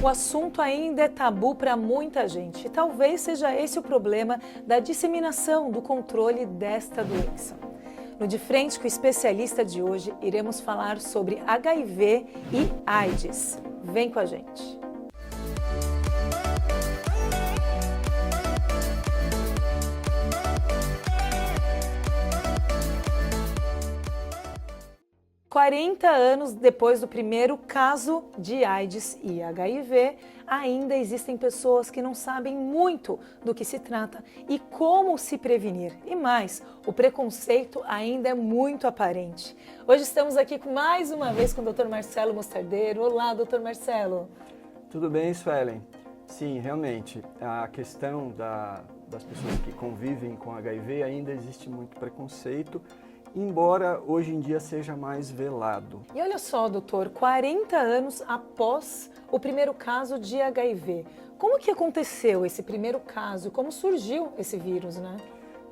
O assunto ainda é tabu para muita gente e talvez seja esse o problema da disseminação do controle desta doença. No De Frente com o especialista de hoje, iremos falar sobre HIV e AIDS. Vem com a gente! Quarenta anos depois do primeiro caso de AIDS e HIV, ainda existem pessoas que não sabem muito do que se trata e como se prevenir. E mais, o preconceito ainda é muito aparente. Hoje estamos aqui mais uma vez com o Dr. Marcelo Mostardeiro. Olá, Dr. Marcelo. Tudo bem, Suelen? Sim, realmente, a questão das pessoas que convivem com HIV ainda existe muito preconceito, embora hoje em dia seja mais velado. E olha só, doutor, 40 anos após o primeiro caso de HIV, como que aconteceu esse primeiro caso? Como surgiu esse vírus, né?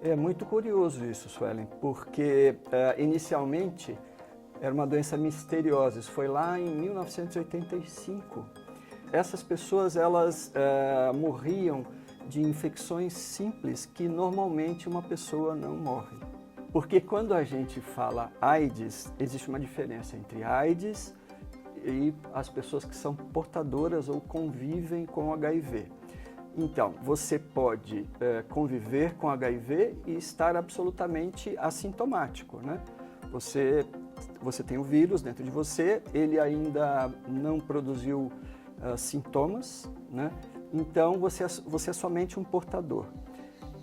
É muito curioso isso, Suelen, porque inicialmente era uma doença misteriosa, isso foi lá em 1985. Essas pessoas, elas morriam de infecções simples que normalmente uma pessoa não morre. Porque quando a gente fala AIDS, existe uma diferença entre AIDS e as pessoas que são portadoras ou convivem com HIV. Então, você pode conviver com HIV e estar absolutamente assintomático, né? Você tem o vírus dentro de você, ele ainda não produziu sintomas, né? Então você é somente um portador.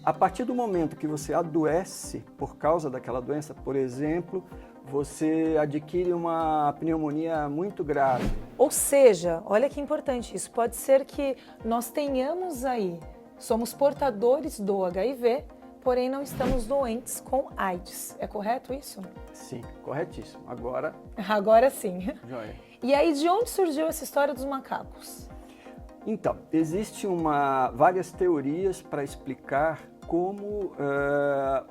A partir do momento que você adoece por causa daquela doença, por exemplo, você adquire uma pneumonia muito grave. Ou seja, olha que importante isso, pode ser que nós tenhamos aí, somos portadores do HIV, porém não estamos doentes com AIDS. É correto isso? Sim, corretíssimo. Agora Sim. Joia. E aí, de onde surgiu essa história dos macacos? Então, existe várias teorias para explicar como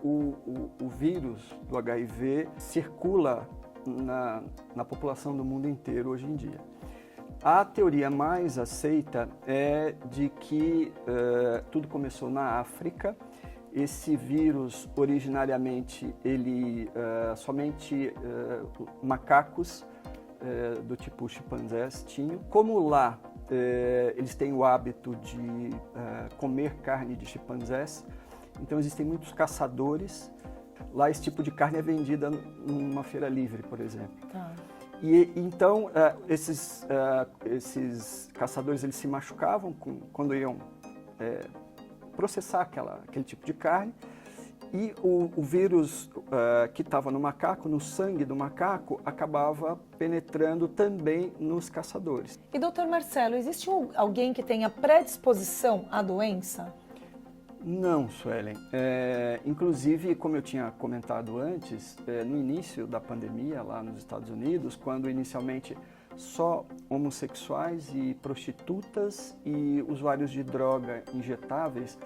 o vírus do HIV circula na população do mundo inteiro hoje em dia. A teoria mais aceita é de que tudo começou na África. Esse vírus, originariamente, somente macacos do tipo chimpanzés tinham. Como lá eles têm o hábito de comer carne de chimpanzés, então existem muitos caçadores. Lá esse tipo de carne é vendida numa feira livre, por exemplo. Tá. E então esses caçadores eles se machucavam quando iam processar aquele tipo de carne. E o vírus que estava no macaco, no sangue do macaco, acabava penetrando também nos caçadores. E doutor Marcelo, existe alguém que tenha predisposição à doença? Não, Suelen. Inclusive, como eu tinha comentado antes, no início da pandemia lá nos Estados Unidos, quando inicialmente só homossexuais e prostitutas e usuários de droga injetáveis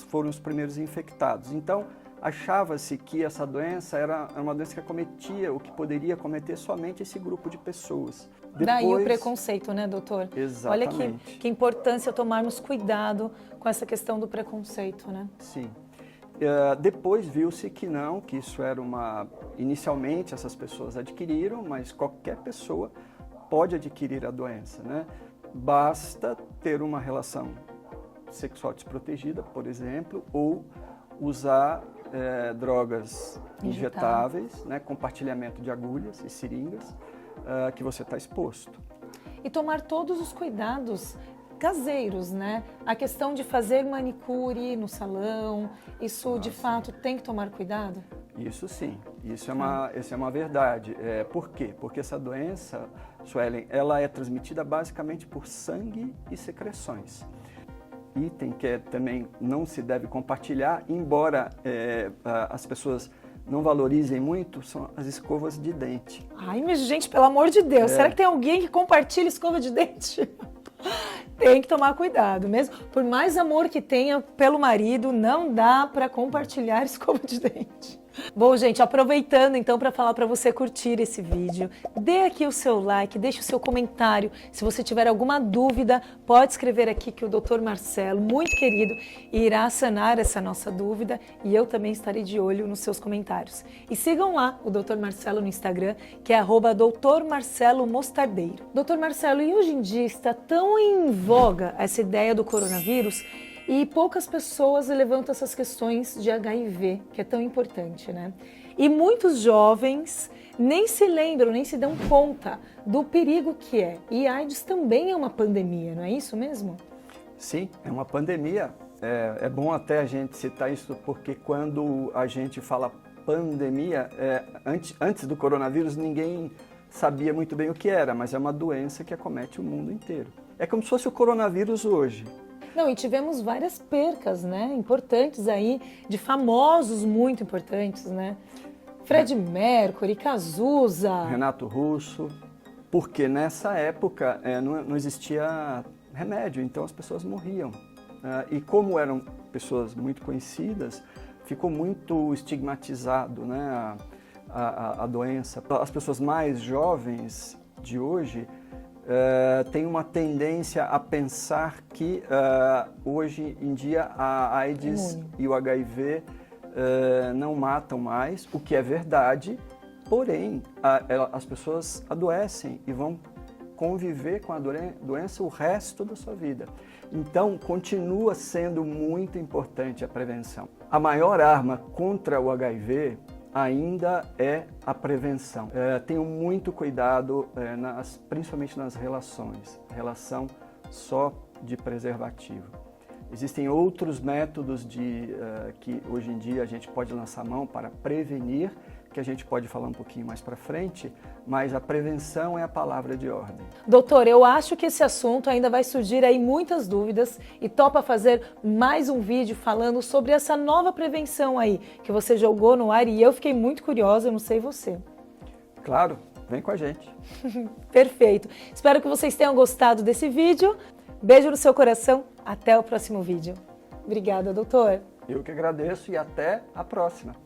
foram os primeiros infectados. Então, achava-se que essa doença era uma doença que acometia, ou que poderia acometer somente esse grupo de pessoas. Daí o preconceito, né, doutor? Exatamente. Olha que importância tomarmos cuidado com essa questão do preconceito, né? Sim. Depois viu-se que não, que isso era inicialmente essas pessoas adquiriram, mas qualquer pessoa pode adquirir a doença, né? Basta ter uma relação sexual desprotegida, por exemplo, ou usar drogas injetáveis, né, compartilhamento de agulhas e seringas, que você está exposto. E tomar todos os cuidados caseiros, né? A questão de fazer manicure no salão, isso de fato tem que tomar cuidado? Isso sim, isso é uma verdade. Por quê? Porque essa doença, Suelen, ela é transmitida basicamente por sangue e secreções. Item que também não se deve compartilhar, embora as pessoas não valorizem muito, são as escovas de dente. Ai, mas gente, pelo amor de Deus, será que tem alguém que compartilha escova de dente? Tem que tomar cuidado mesmo. Por mais amor que tenha pelo marido, não dá para compartilhar escova de dente. Bom, gente, aproveitando então para falar para você curtir esse vídeo, dê aqui o seu like, deixe o seu comentário. Se você tiver alguma dúvida, pode escrever aqui que o Dr. Marcelo, muito querido, irá sanar essa nossa dúvida e eu também estarei de olho nos seus comentários. E sigam lá o Dr. Marcelo no Instagram, que é @Dr. Marcelo Mostardeiro. Dr. Marcelo, e hoje em dia está tão em voga essa ideia do coronavírus e poucas pessoas levantam essas questões de HIV, que é tão importante, né? E muitos jovens nem se lembram, nem se dão conta do perigo que é. E AIDS também é uma pandemia, não é isso mesmo? Sim, é uma pandemia. É bom até a gente citar isso, porque quando a gente fala pandemia, antes do coronavírus ninguém sabia muito bem o que era, mas é uma doença que acomete o mundo inteiro. É como se fosse o coronavírus hoje. Não, e tivemos várias percas, né, importantes aí, de famosos muito importantes, né? Fred Mercury, Cazuza... Renato Russo, porque nessa época não existia remédio, então as pessoas morriam. E como eram pessoas muito conhecidas, ficou muito estigmatizado, né, a doença. As pessoas mais jovens de hoje tem uma tendência a pensar que hoje em dia a AIDS e o HIV não matam mais, o que é verdade, porém as pessoas adoecem e vão conviver com a doença o resto da sua vida. Então, continua sendo muito importante a prevenção. A maior arma contra o HIV ainda é a prevenção. Tenham muito cuidado, principalmente nas relações, relação só de preservativo. Existem outros métodos que hoje em dia a gente pode lançar mão para prevenir, que a gente pode falar um pouquinho mais para frente, mas a prevenção é a palavra de ordem. Doutor, eu acho que esse assunto ainda vai surgir aí muitas dúvidas e topa fazer mais um vídeo falando sobre essa nova prevenção aí que você jogou no ar e eu fiquei muito curiosa, eu não sei você. Claro, vem com a gente. Perfeito. Espero que vocês tenham gostado desse vídeo. Beijo no seu coração, até o próximo vídeo. Obrigada, doutor. Eu que agradeço e até a próxima.